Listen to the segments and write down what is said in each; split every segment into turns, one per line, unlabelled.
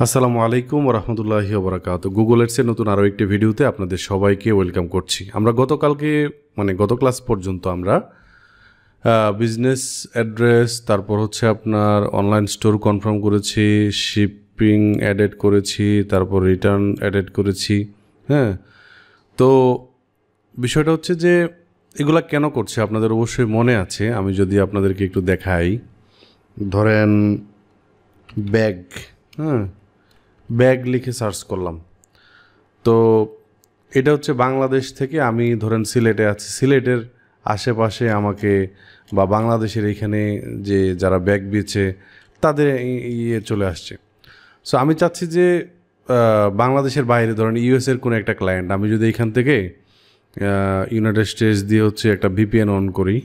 আসসালামু আলাইকুম ওয়া রাহমাতুল্লাহি ওয়া বারাকাতুহু। গুগল এডসের নতুন আরও একটি ভিডিওতে আপনাদের সবাইকে ওয়েলকাম করছি। আমরা গতকালকে গত ক্লাস পর্যন্ত আমরা বিজনেস অ্যাড্রেস, তারপর হচ্ছে আপনার অনলাইন স্টোর কনফার্ম করেছি, শিপিং অ্যাডেড করেছি, তারপর রিটার্ন অ্যাডেড করেছি। হ্যাঁ, তো বিষয়টা হচ্ছে যে এগুলা কেন করছে আপনাদের অবশ্যই মনে আছে। আমি যদি আপনাদেরকে একটু দেখাই, ধরেন ব্যাগ, হ্যাঁ, ব্যাগ লিখে সার্চ করলাম। তো এটা হচ্ছে বাংলাদেশ থেকে, আমি ধরেন সিলেটে আছি, সিলেটের আশেপাশে আমাকে বা বাংলাদেশের এইখানে যে যারা ব্যাগ বেচে তাদের ইয়ে চলে আসছে। সো আমি চাচ্ছি যে বাংলাদেশের বাইরে ধরেন ইউএসের কোনো একটা ক্লায়েন্ট, আমি যদি এখান থেকে ইউনাইটেড স্টেটস দিয়ে হচ্ছে একটা ভিপিএন অন করি,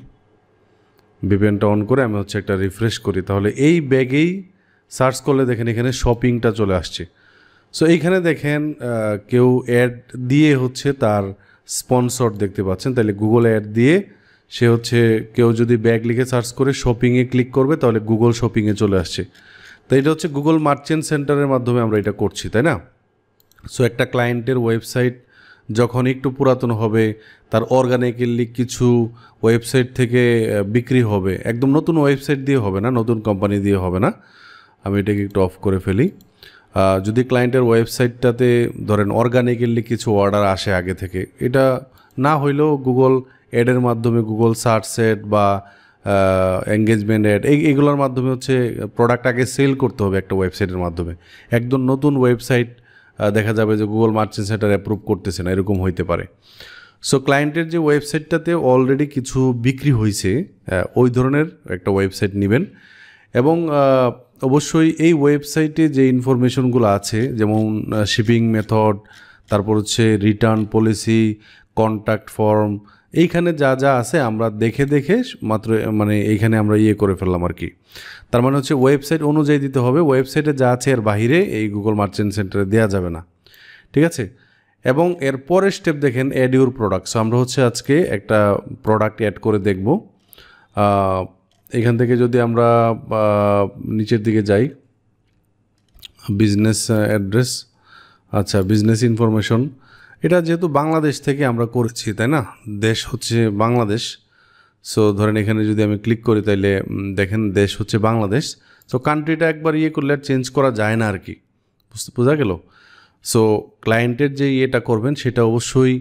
ভিপিএনটা অন করে আমি হচ্ছে একটা রিফ্রেশ করি, তাহলে এই ব্যাগেই সার্চ করলে দেখেন এখানে শপিংটা চলে আসছে। সো এইখানে দেখেন কেউ অ্যাড দিয়ে হচ্ছে তার স্পন্সর দেখতে পাচ্ছেন, তাহলে গুগল অ্যাড দিয়ে সে হচ্ছে, কেউ যদি ব্যাগ লিখে সার্চ করে শপিংয়ে ক্লিক করবে তাহলে গুগল শপিংয়ে চলে আসছে। তো এটা হচ্ছে গুগল মার্চেন্ট সেন্টারের মাধ্যমে আমরা এটা করছি, তাই না? সো একটা ক্লায়েন্টের ওয়েবসাইট যখন একটু পুরাতন হবে, তার অর্গানিক্যালি কিছু ওয়েবসাইট থেকে বিক্রি হবে, একদম নতুন ওয়েবসাইট দিয়ে হবে না, নতুন কোম্পানি দিয়ে হবে না। আমি এটাকে একটু অফ করে ফেলি। যদি ক্লায়েন্টের ওয়েবসাইটটাতে ধরেন অর্গানিক্যালি কিছু অর্ডার আসে আগে থেকে, এটা না হইলেও গুগল অ্যাডের মাধ্যমে, গুগল সার্চ অ্যাড বা এঙ্গেজমেন্ট অ্যাড, এইগুলোর মাধ্যমে হচ্ছে প্রোডাক্ট আগে সেল করতে হবে একটা ওয়েবসাইটের মাধ্যমে। একদম নতুন ওয়েবসাইট দেখা যাবে যে গুগল মার্চেন্ট সেন্টার অ্যাপ্রুভ করতেছে না, এরকম হইতে পারে। সো ক্লায়েন্টের যে ওয়েবসাইটটাতে অলরেডি কিছু বিক্রি হয়েছে, ওই ধরনের একটা ওয়েবসাইট নেবেন এবং অবশ্যই এই ওয়েবসাইটে যে ইনফরমেশনগুলো আছে, যেমন শিপিং মেথড, তারপর হচ্ছে রিটার্ন পলিসি, কন্ট্যাক্ট ফর্ম, এইখানে যা যা আছে আমরা দেখে দেখে মাত্র এইখানে আমরা ইয়ে করে ফেললাম আর কি। তার মানে হচ্ছে ওয়েবসাইট অনুযায়ী দিতে হবে, ওয়েবসাইটে যা আছে এর বাহিরে এই গুগল মার্চেন্ট সেন্টারে দেওয়া যাবে না, ঠিক আছে? এবং এর পরের স্টেপ দেখেন অ্যাড ইউর প্রোডাক্ট। সো আমরা হচ্ছে আজকে একটা প্রোডাক্ট অ্যাড করে দেখব। এখান থেকে যদি আমরা নিচের দিকে যাই, বিজনেস অ্যাড্রেস, আচ্ছা বিজনেস ইনফরমেশন, এটা যেহেতু বাংলাদেশ থেকে আমরা করেছি, তাই না? দেশ হচ্ছে বাংলাদেশ। সো ধরেন এখানে যদি আমি ক্লিক করি তাইলে দেখেন দেশ হচ্ছে বাংলাদেশ। সো কান্ট্রিটা একবার ইয়ে করলে আর চেঞ্জ করা যায় না আর কি, বোঝা গেল? সো ক্লায়েন্টের যে ইয়েটা করবেন সেটা অবশ্যই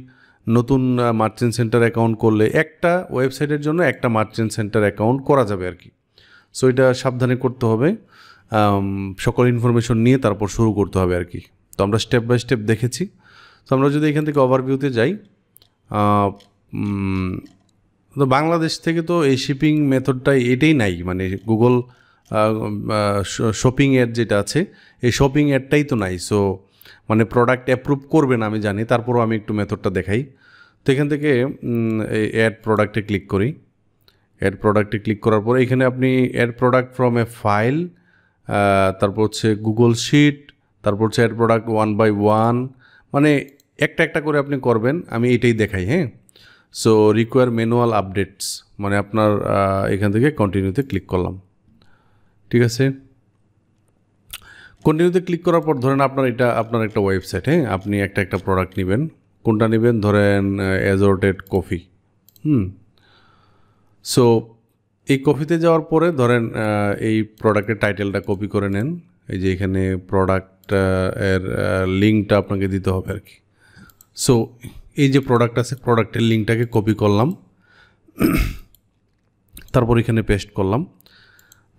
নতুন মার্চেন্ট সেন্টার অ্যাকাউন্ট করলে একটা ওয়েবসাইটের জন্য একটা মার্চেন্ট সেন্টার অ্যাকাউন্ট করা যাবে আর কি। সো এটা সাবধানে করতে হবে, সকল ইনফরমেশন নিয়ে তারপর শুরু করতে হবে আর কি। তো আমরা স্টেপ বাই স্টেপ দেখেছি। তো আমরা যদি এখান থেকে ওভারভিউতে যাই, তো বাংলাদেশ থেকে তো এই শিপিং মেথডটা এটাই নাই, মানে গুগল শপিং অ্যাড যেটা আছে এই শপিং অ্যাডটাই তো নাই। সো প্রোডাক্ট অ্যাপ্রুভ করবে না আমি জানি, তারপরও আমি একটু মেথডটা দেখাই। তো এখান থেকে এই অ্যাড প্রোডাক্টে ক্লিক করি। অ্যাড প্রোডাক্টে ক্লিক করার পর এখানে আপনি add product from a file, তারপর হচ্ছে গুগল শিট, তারপর হচ্ছে অ্যাড প্রোডাক্ট 1 by 1, একটা একটা করে আপনি করবেন, আমি এটাই দেখাই। হ্যাঁ, সো রিকোয়ার ম্যানুয়াল আপডেটস, আপনার এখান থেকে কন্টিনিউতে ক্লিক করলাম, ঠিক আছে? কন্টিনিউতে ক্লিক করার পর ধরেন এটা আপনার একটা ওয়েবসাইট, হ্যাঁ, আপনি একটা প্রোডাক্ট নেবেন, কোনটা নেবেন? ধরেন অ্যাজর্টেড কফি। সো এই কফিতে যাওয়ার পরে ধরেন এই প্রোডাক্টের টাইটেলটা কপি করে নেন, এই যে এখানে প্রোডাক্ট এর লিঙ্কটা আপনাকে দিতে হবে আর কি। সো এই যে প্রোডাক্ট আছে, প্রোডাক্টের লিঙ্কটাকে কপি করলাম, তারপর এখানে পেস্ট করলাম।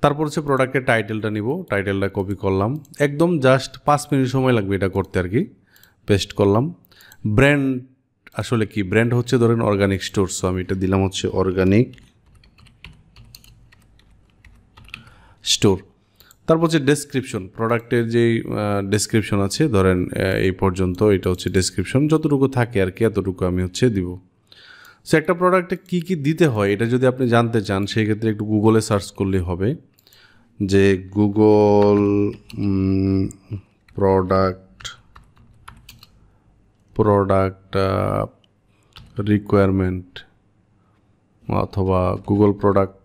তারপর হচ্ছে প্রোডাক্টের টাইটেলটা নিব, টাইটেলটা কপি করলাম, একদম জাস্ট 5 মিনিট সময় লাগবে এটা করতে আর কি। পেস্ট করলাম। ব্র্যান্ড আসলে কি? ব্র্যান্ড হচ্ছে ধরেন অর্গানিক স্টোর। সো আমি এটা দিলাম হচ্ছে অর্গানিক স্টোর। তারপর হচ্ছে ডেসক্রিপশন, প্রোডাক্টের যেই ডেসক্রিপশন আছে ধরেন এই পর্যন্ত, এটা হচ্ছে ডেসক্রিপশন, যতটুকু থাকে আর কি এতটুকু আমি হচ্ছে দিব। সো একটা প্রোডাক্টে কী কী দিতে হয় এটা যদি আপনি জানতে চান, সেই ক্ষেত্রে একটু গুগলে সার্চ করলেই হবে যে গুগল প্রোডাক্ট রিকোয়ারমেন্ট অথবা গুগল প্রোডাক্ট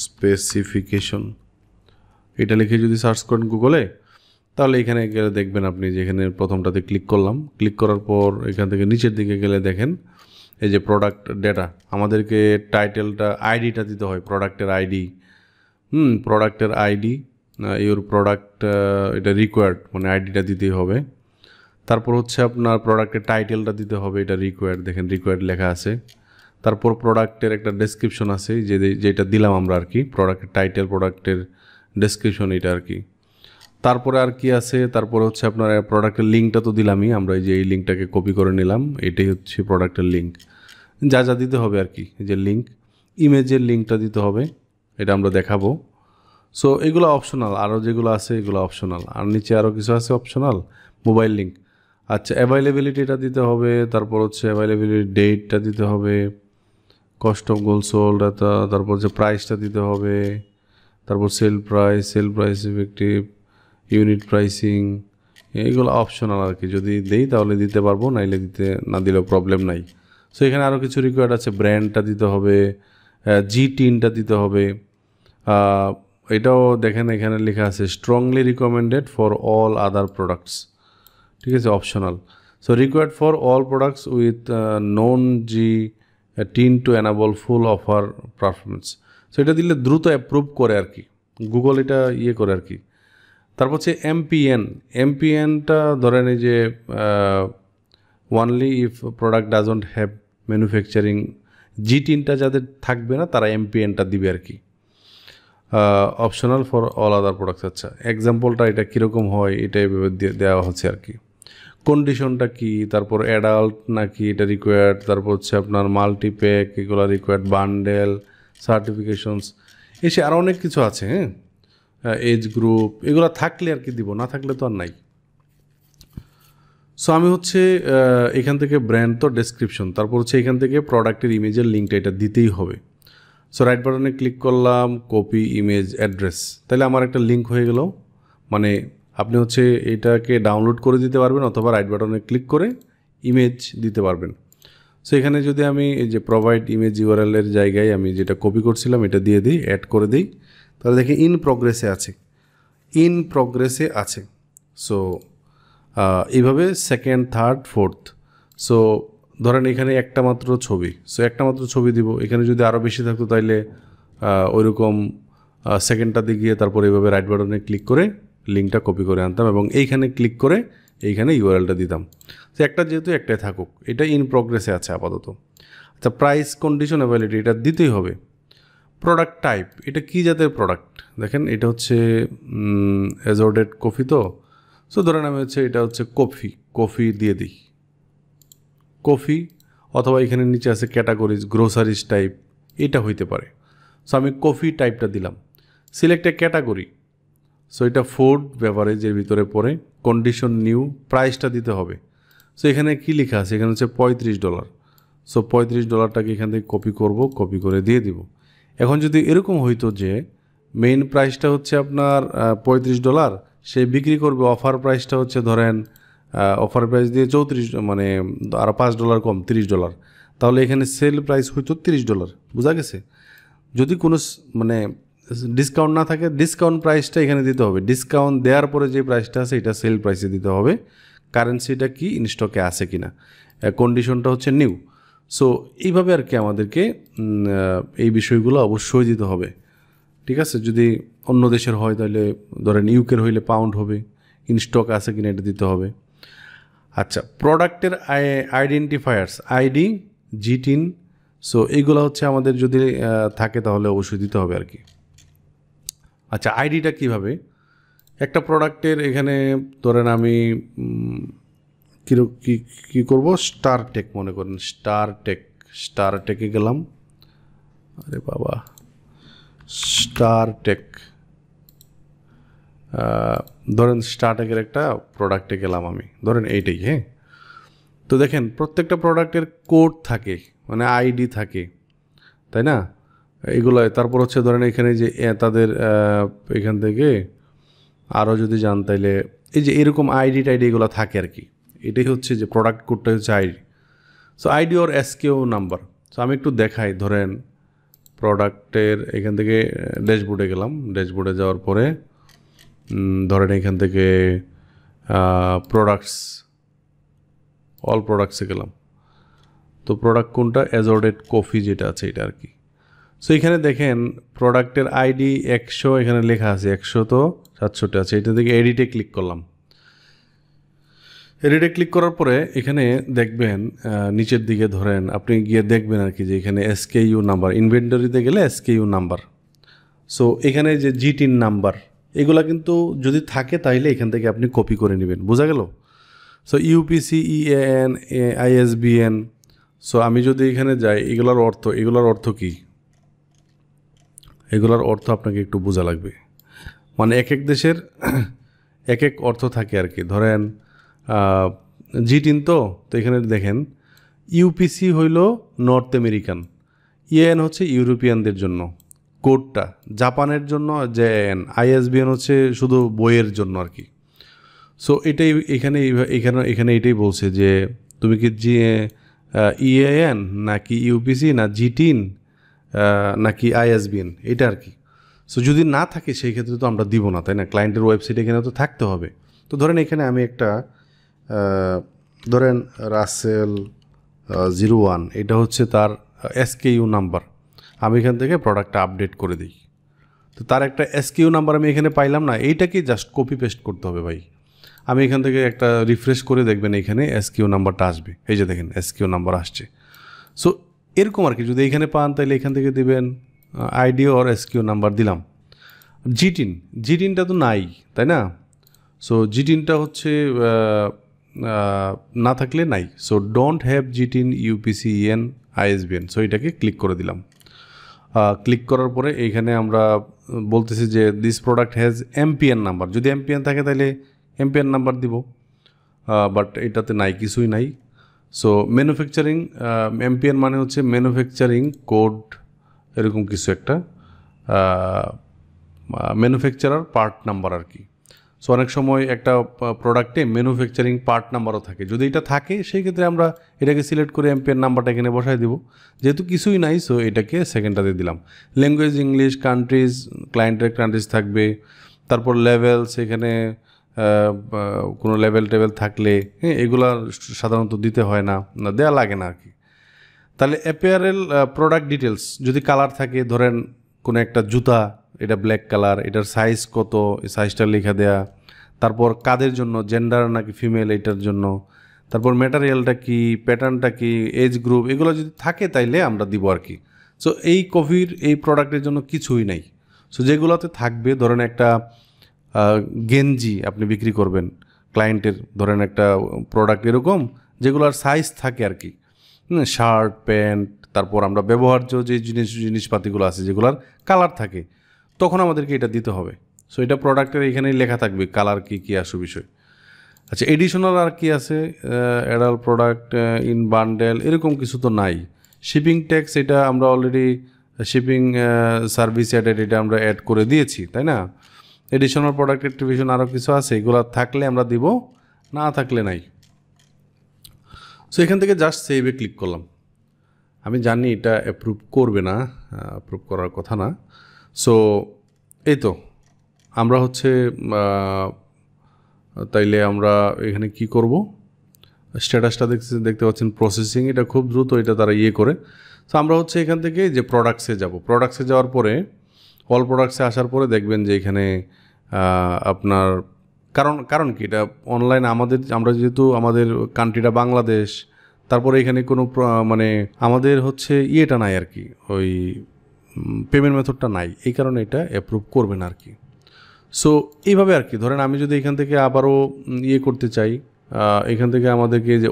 স্পেসিফিকেশন, এটা লিখে যদি সার্চ করেন গুগলে, তাহলে এখানে গেলে দেখবেন আপনি যে এখানে প্রথমটাতে ক্লিক করলাম, ক্লিক করার পর এখান থেকে নিচের দিকে গেলে দেখেন এই যে প্রোডাক্ট ডেটা, আমাদেরকে টাইটেলটা আইডিটা দিতে হয়, প্রোডাক্টের আইডি, প্রোডাক্টের আইডি, ইউর প্রোডাক্ট, এটা রিকোয়ার্ড, মানে আইডিটা দিতেই হবে। তারপর হচ্ছে আপনার প্রোডাক্টের টাইটেলটা দিতে হবে, এটা রিকোয়ার্ড, দেখেন রিকোয়ার্ড লেখা আছে। তারপর প্রোডাক্টের একটা ডেসক্রিপশন আছে, যেটা দিলাম আমরা আর কি, প্রোডাক্টের টাইটেল, প্রোডাক্টের ডেসক্রিপশন, এটা আর কি। তারপরে আর কি আছে, তারপরে হচ্ছে আপনার প্রোডাক্টের লিঙ্কটা তো দিলামই আমরা, এই যে এই লিঙ্কটাকে কপি করে নিলাম, এটাই হচ্ছে প্রোডাক্টের লিঙ্ক। যা যা দিতে হবে আর কি, এই যে লিঙ্ক, ইমেজের লিঙ্কটা দিতে হবে, এটা আমরা দেখাবো। সো এগুলো অপশনাল, আরও যেগুলো আছে এগুলো অপশনাল। আর নিচে আরও কিছু আছে অপশনাল, মোবাইল লিঙ্ক। আচ্ছা, অ্যাভাইলেবিলিটিটা দিতে হবে, তারপর হচ্ছে অ্যাভাইলেবিলিটি ডেটটা দিতে হবে, কস্ট অফ গোল্ড সোল্ড, তারপর হচ্ছে প্রাইসটা দিতে হবে, তারপর sale price effective, unit pricing, এইগুলো অপশনাল আর কি। যদি দেই তাহলে দিতে পারবো, নাইলে না দিলেও প্রবলেম নাই। সো এখানে আরও কিছু রিকোয়ার্ড আছে, ব্র্যান্ডটা দিতে হবে, G10টা দিতে হবে। এটাও দেখেন এখানে লেখা আছে strongly recommended for all other products, ঠিক আছে, optional. So required for all products with non G10 to enable full offer performance. So এটা দিলে দ্রুত অ্যাপ্রুভ করে আর কি, গুগল এটা করে আর কি। তারপর হচ্ছে এমপিএনটা ধরেন এই যে only if product doesn't have manufacturing, G10টা যাদের থাকবে না তারা এমপিএনটা দিবে আর কি। Optional for all other products. আচ্ছা, এক্সাম্পলটা এটা কীরকম হয় এটা এভাবে দেওয়া হচ্ছে আর কি। কন্ডিশনটা কি, তারপর অ্যাডাল্ট নাকি এটা রিকোয়ার্ড, তারপর হচ্ছে আপনার মাল্টিপ্যাক, এগুলো রিকোয়ার্ড, বান্ডেল, সার্টিফিকেশনস, এসে আরও অনেক কিছু আছে। এজ গ্রুপ, এগুলো থাকলে আর কি দিব, না থাকলে তো আর নাই। সো আমি হচ্ছে এখান থেকে ব্র্যান্ড তো ডেসক্রিপশন, তারপর হচ্ছে এখান থেকে প্রোডাক্টের ইমেজের লিঙ্কটা এটা দিতেই হবে। সো রাইট বাটনে ক্লিক করলাম, কপি ইমেজ অ্যাড্রেস, তাহলে আমার একটা লিঙ্ক হয়ে গেল। মানে আপনি হচ্ছে এটাকে ডাউনলোড করে দিতে পারবেন, অথবা রাইট বাটনে ক্লিক করে ইমেজ দিতে পারবেন। সো এখানে যদি আমি এই যে প্রোভাইড ইমেজ ইউআরএলের জায়গায় আমি যেটা কপি করছিলাম এটা দিয়ে দিই, অ্যাড করে দিই, তাহলে দেখি ইন প্রগ্রেসে আছে। সো এইভাবে সেকেন্ড, থার্ড, ফোর্থ। সো ধরেন এখানে একটা মাত্র ছবি দিব। এখানে যদি আরও বেশি থাকতো তাইলে ওইরকম সেকেন্ডটাতে গিয়ে তারপর এইভাবে রাইট বাটনে ক্লিক করে লিঙ্কটা কপি করে আনতাম এবং এইখানে ক্লিক করে এইখানে ইউআরএলটা দিতাম। তো একটা যেহেতু একটাই থাকুক, এটা ইন প্রগ্রেসে আছে আপাতত। আচ্ছা, প্রাইস, কন্ডিশন, অ্যাভেলেবিলিটি, এটা দিতেই হবে। প্রোডাক্ট টাইপ, এটা কী জাতের প্রোডাক্ট, দেখেন এটা হচ্ছে অ্যাজর্ডেড কফি। তো সো ধরেন আমি হচ্ছে এটা হচ্ছে কফি দিয়ে দিই, কফি, অথবা এখানে নিচে আছে ক্যাটাগরিজ, গ্রোসারিজ টাইপ, এটা হইতে পারে। সো আমি কফি টাইপটা দিলাম, সিলেক্ট এ ক্যাটাগরি। সো এটা ফুড বেভারেজের ভিতরে পড়ে, কন্ডিশন নিউ, প্রাইসটা দিতে হবে। সো এখানে কী লেখা আছে, এখানে হচ্ছে $35। সো $35টাকে এখান থেকে কপি করে দিয়ে দিব। এখন যদি এরকম হইতো যে মেইন প্রাইসটা হচ্ছে আপনার $35, সে বিক্রি করবে অফার প্রাইসটা হচ্ছে ধরেন অফার প্রাইস দিয়ে 34, মানে আরও $5 কম, $30, তাহলে এখানে সেল প্রাইস হইতো $30। বোঝা গেছে? যদি কোনো মানে ডিসকাউন্ট না থাকে, ডিসকাউন্ট প্রাইসটা এখানে দিতে হবে। ডিসকাউন্ট দেওয়ার পরে যে প্রাইসটা আছে এটা সেল প্রাইসে দিতে হবে। কারেন্সিটা কি, ইনস্টকে আছে কি না, কন্ডিশনটা হচ্ছে নিউ। সো এইভাবে আর কি আমাদেরকে এই বিষয়গুলো অবশ্যই দিতে হবে, ঠিক আছে। যদি অন্য দেশের হয় তাহলে ধরেন ইউকের হইলে পাউন্ড হবে, ইনস্টক আছে কিনা এটা দিতে হবে। আচ্ছা, প্রোডাক্টের আইডেন্টিফায়ার্স, আইডি, G10, সো এইগুলো হচ্ছে আমাদের যদি থাকে তাহলে অবশ্যই দিতে হবে আর কি। আচ্ছা, আইডিটা কিভাবে, একটা প্রোডাক্টের এখানে ধরেন আমি কী করবো, স্টারটেক মনে করেন, স্টারটেকে গেলাম, আরে বাবা, স্টারটেক, ধরেন স্টারটেকের একটা প্রোডাক্টে গেলাম আমি, ধরেন এইটাই। হ্যাঁ, তো দেখেন প্রত্যেকটা প্রোডাক্টের কোড থাকে, মানে আইডি থাকে, তাই না, এগুলো। তারপর হচ্ছে ধরেন এখানে যে তাদের এখান থেকে আরও যদি যান তাইলে এই যে এরকম আইডি এগুলো থাকে আর কি। এটাই হচ্ছে যে প্রোডাক্ট কোডটা হচ্ছে আইডি। সো আইডি ওর এসকিউ নাম্বার। সো আমি একটু দেখাই, ধরেন প্রোডাক্টের এখান থেকে ড্যাশবোর্ডে গেলাম, ড্যাশবোর্ডে যাওয়ার পরে ধরেন এখান থেকে প্রোডাক্টস, অল প্রোডাক্টসে গেলাম। তো প্রোডাক্ট কোনটা, অ্যাজর্ডেড কফি যেটা আছে এটা আর কি। সো এখানে দেখেন প্রোডাক্টের আইডি 100 এখানে লেখা আছে, 100 তো 700 আছে। এটা থেকে এডিটে ক্লিক করলাম। এডিটে ক্লিক করার পরে এখানে দেখবেন নিচের দিকে ধরেন আপনি গিয়ে দেখবেন আর কি যে এখানে এসকেইউ নাম্বার, ইনভেন্টরিতে গেলে এসকেইউ নাম্বার। সো এখানে যে জিটিন নাম্বার এগুলা কিন্তু যদি থাকে তাহলে এখান থেকে আপনি কপি করে নেবেন, বোঝা গেল? So UPC, ইএএন, ISBN. সো আমি যদি এখানে যাই, এগুলার অর্থ কি, এগুলার অর্থ আপনাকে একটু বোঝা লাগবে। মানে এক এক দেশের এক এক অর্থ থাকে আর কি। ধরেন জিটিন তো এখানে দেখেন ইউপিসি হইল নর্থ আমেরিকান, ইএএন হচ্ছে ইউরোপিয়ানদের জন্য কোডটা, জাপানের জন্য জেএন, আইএসবিএন হচ্ছে শুধু বইয়ের জন্য আর কি। সো এটাই এখানে এখানে এটাই বলছে যে তুমি কি ইএএন নাকি ইউপিসি না জিটিন নাকি আইএসবিএন, এটা আর কি। সো যদি না থাকে সেই ক্ষেত্রে তো আমরা দিব না, তাই না? ক্লায়েন্টের ওয়েবসাইট এখানে তো থাকতে হবে। তো ধরেন এখানে আমি একটা ধরেন রাসেল 01, এটা হচ্ছে তার এসকেইউ নাম্বার। আমি এখান থেকে প্রোডাক্টটা আপডেট করে দিই। তো তার একটা এসকেইউ নাম্বার আমি এখানে পাইলাম না, এইটাকে জাস্ট কপি পেস্ট করতে হবে ভাই। আমি এখান থেকে একটা রিফ্রেশ করে দেখবেন এখানে এসকিউ নাম্বারটা আসবে, এই যে দেখেন এসকিউ নাম্বার আসছে। সো এরকম আর কি, যদি এখানে পান তাহলে এখান থেকে দিবেন আইডি অর এসকিউ নাম্বার দিলাম। জিটিনটা তো নাই, তাই না? সো জিটিনটা হচ্ছে না থাকলে নাই। So don't have GTIN UPC EAN ISBN. So এটাকে ক্লিক করে দিলাম। ক্লিক করার পরে এইখানে আমরা বলতেছি যে this product has MPN number. যদি এমপিএন থাকে তাহলে এমপিএন নাম্বার দিব, বাট এটাতে নাই, কিছুই নাই। সো ম্যানুফ্যাকচারিং, এমপিএন মানে হচ্ছে ম্যানুফ্যাকচারিং কোড, এরকম কিছু একটা ম্যানুফ্যাকচারার পার্ট নাম্বার আর কি। সো অনেক সময় একটা প্রোডাক্টে ম্যানুফ্যাকচারিং পার্ট নাম্বারও থাকে, যদি এটা থাকে সেই ক্ষেত্রে আমরা এটাকে সিলেক্ট করে এমপিএন নাম্বারটা এখানে বসাই দিব। যেহেতু কিছুই নাই সো এটাকে সেকেন্ডটাতে দিলাম। ল্যাঙ্গুয়েজ ইংলিশ, কান্ট্রিজ, ক্লায়েন্টের কান্ট্রিজ থাকবে। তারপর লেভেলস, এখানে কোনো লেভেল টেবেল থাকলে এগুলা সাধারণত দিতে হয় না, দেওয়া লাগে না আর কি। তাহলে অ্যাপিয়ারেল প্রোডাক্ট ডিটেলস, যদি কালার থাকে, ধরেন কোনো একটা জুতা, এটা ব্ল্যাক কালার, এটার সাইজ কত, এই সাইজটা লেখা দেয়া। তারপর কাদের জন্য, জেন্ডার নাকি ফিমেল, এটার জন্য। তারপর ম্যাটেরিয়ালটা কি, প্যাটার্নটা কি, এজ গ্রুপ, এগুলো যদি থাকে তাইলে আমরা দিব আর কি। সো এই কফির এই প্রোডাক্টের জন্য কিছুই নাই। সো যেগুলোতে থাকবে, ধরেন একটা গেঞ্জি আপনি বিক্রি করবেন ক্লায়েন্টের, ধরেন একটা প্রোডাক্ট এরকম যেগুলোর সাইজ থাকে আর কি, শার্ট, প্যান্ট, তারপর আমরা ব্যবহার্য যে জিনিসপাতিগুলো আছে যেগুলোর কালার থাকে, তখন আমাদেরকে এটা দিতে হবে। সো এটা প্রোডাক্টের এখানেই লেখা থাকবে কালার কী আসু বিষয়। আচ্ছা, এডিশনাল আর কি আছে, অ্যাডাল প্রোডাক্ট ইন বান্ডেল, এরকম কিছু তো নাই। শিপিং ট্যাক্স, এটা আমরা অলরেডি শিপিং সার্ভিস অ্যাডেড, এটা আমরা অ্যাড করে দিয়েছি, তাই না? এডিশনাল প্রোডাক্ট অ্যাক্টিভেশন আরও কিছু আছে, এগুলো থাকলে আমরা দিব, না থাকলে নাই। সো এখান থেকে জাস্ট সেভে ক্লিক করলাম। আমি জানি এটা অ্যাপ্রুভ করবে না, অ্যাপ্রুভ করার কথা না। সো এই তো আমরা হচ্ছে তাইলে আমরা এখানে কি করব, স্ট্যাটাসটা দেখতে পাচ্ছেন প্রসেসিং, এটা খুব দ্রুত এটা তারা করে। সো আমরা হচ্ছে এখান থেকে যে প্রোডাক্টসে যাব, প্রোডাক্টসে যাওয়ার পরে অল প্রোডাক্টসে আসার পরে দেখবেন যে এখানে আপনার কারণ কি, এটা অনলাইন আমরা যেহেতু আমাদের কান্ট্রিটা বাংলাদেশ, তারপরে এখানে কোনো মানে আমাদের হচ্ছে ইয়েটা নাই আর কি, ওই পেমেন্ট মেথডটা নাই, এই কারণে এটা অ্যাপ্রুভ করবে না আর কি। সো এইভাবে আর কি। ধরেন আমি যদি এখান থেকে আবারও করতে চাই, এখান থেকে আমাদেরকে যে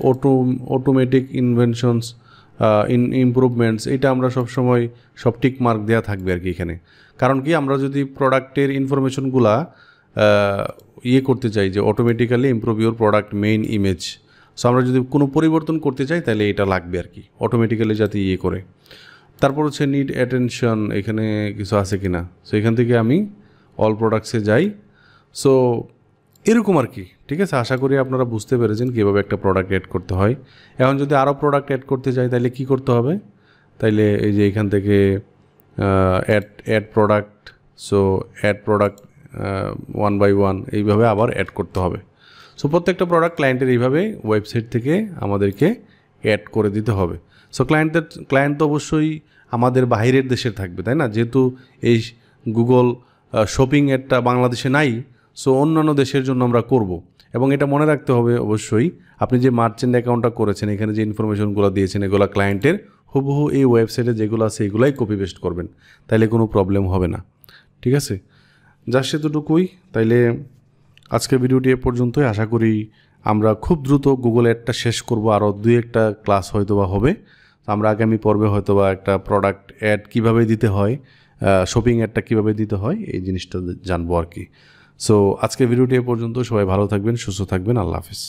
অটোমেটিক ইনভেনশনস ইমপ্রুভমেন্টস, এটা আমরা সবসময় সব টিক মার্ক দেওয়া থাকবে আর কি এখানে। কারণ কি, আমরা যদি প্রোডাক্টের ইনফরমেশনগুলা করতে চাই যে automatically improve your product main image, so আমরা যদি কোনো পরিবর্তন করতে চাই তাহলে এটা লাগবে আর কি, অটোমেটিক্যালি যাতে করে। তারপর হচ্ছে নিড অ্যাটেনশন, এখানে কিছু আছে কি না। সো এখান থেকে আমি অল প্রোডাক্টসে যাই। সো এরকম আর কি, ঠিক আছে? আশা করি আপনারা বুঝতে পেরেছেন কীভাবে একটা প্রোডাক্ট অ্যাড করতে হয়। এখন যদি আরও প্রোডাক্ট অ্যাড করতে চাই তাহলে কি করতে হবে, তাইলে এই যে এখান থেকে add product, so add product one by one এইভাবে আবার অ্যাড করতে হবে। সো প্রত্যেকটা প্রোডাক্ট ক্লায়েন্টের এইভাবে ওয়েবসাইট থেকে আমাদেরকে অ্যাড করে দিতে হবে। সো ক্লায়েন্ট তো অবশ্যই আমাদের বাইরের দেশের থাকবে, তাই না? যেহেতু এই গুগল শপিং অ্যাডটা বাংলাদেশে নাই, সো অন্যান্য দেশের জন্য আমরা করব। এবং এটা মনে রাখতে হবে অবশ্যই, আপনি যে মার্চেন্ট অ্যাকাউন্টটা করেছেন, এখানে যে ইনফরমেশনগুলো দিয়েছেন, এগুলো ক্লায়েন্টের হুবহু এই ওয়েবসাইটে যেগুলো আছে এগুলাই কপি পেস্ট করবেন, তাইলে কোনো প্রবলেম হবে না। ঠিক আছে, জাস্ট এতটুকুই। তাইলে আজকের ভিডিওটি এ পর্যন্তই। আশা করি আমরা খুব দ্রুত গুগল অ্যাডটা শেষ করব, আরও 2-1টা ক্লাস হয়তো বা হবে। আমরা আগামী পর্বে হয়তো বা একটা প্রোডাক্ট অ্যাড কীভাবে দিতে হয়, শপিং অ্যাডটা কীভাবে দিতে হয়, এই জিনিসটা জানবো আর কি। সো আজকের ভিডিওটি এ পর্যন্ত। সবাই ভালো থাকবেন, সুস্থ থাকবেন। আল্লাহ হাফিজ।